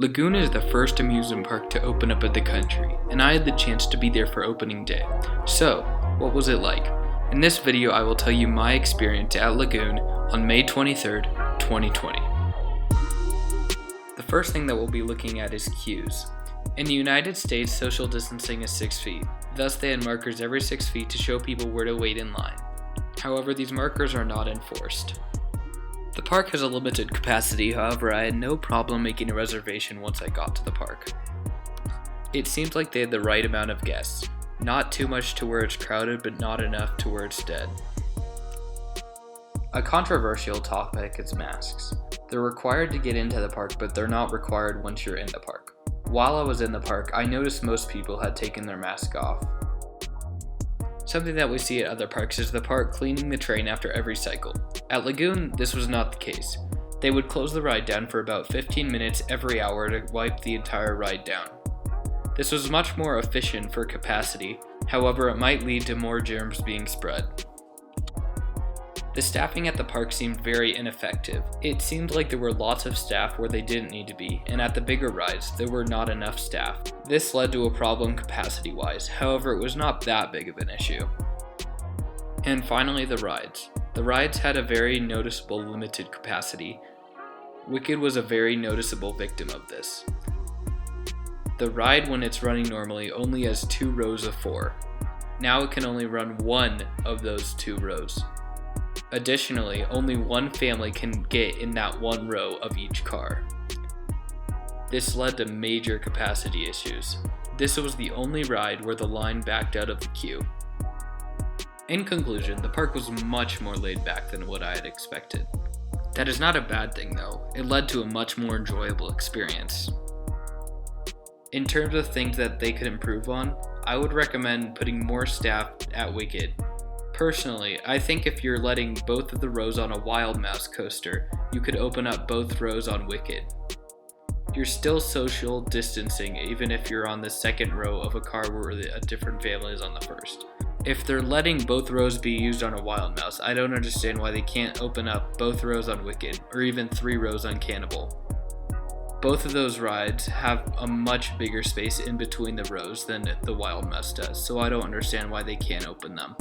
Lagoon is the first amusement park to open up in the country, and I had the chance to be there for opening day. So, what was it like? In this video, I will tell you my experience at Lagoon on May 23rd, 2020. The first thing that we'll be looking at is queues. In the United States, social distancing is 6 feet. Thus, they had markers every 6 feet to show people where to wait in line. However, these markers are not enforced. The park has a limited capacity, however, I had no problem making a reservation once I got to the park. It seemed like they had the right amount of guests. Not too much to where it's crowded, but not enough to where it's dead. A controversial topic is masks. They're required to get into the park, but they're not required once you're in the park. While I was in the park, I noticed most people had taken their mask off. Something that we see at other parks is the park cleaning the train after every cycle. At Lagoon, this was not the case. They would close the ride down for about 15 minutes every hour to wipe the entire ride down. This was much more efficient for capacity, however it might lead to more germs being spread. The staffing at the park seemed very ineffective. It seemed like there were lots of staff where they didn't need to be, and at the bigger rides, there were not enough staff. This led to a problem capacity-wise, however it was not that big of an issue. And finally, the rides. The rides had a very noticeable limited capacity. Wicked was a very noticeable victim of this. The ride, when it's running normally, only has 2 rows of 4. Now it can only run 1 of those 2 rows. Additionally, only one family can get in that 1 row of each car. This led to major capacity issues. This was the only ride where the line backed out of the queue. In conclusion, the park was much more laid back than what I had expected. That is not a bad thing though, it led to a much more enjoyable experience. In terms of things that they could improve on, I would recommend putting more staff at Wicked. Personally, I think if you're letting both of the rows on a Wild Mouse coaster, you could open up both rows on Wicked. You're still social distancing even if you're on the second row of a car where a different family is on the first. If they're letting both rows be used on a Wild Mouse, I don't understand why they can't open up both rows on Wicked, or even 3 rows on Cannibal. Both of those rides have a much bigger space in between the rows than the Wild Mouse does, so I don't understand why they can't open them.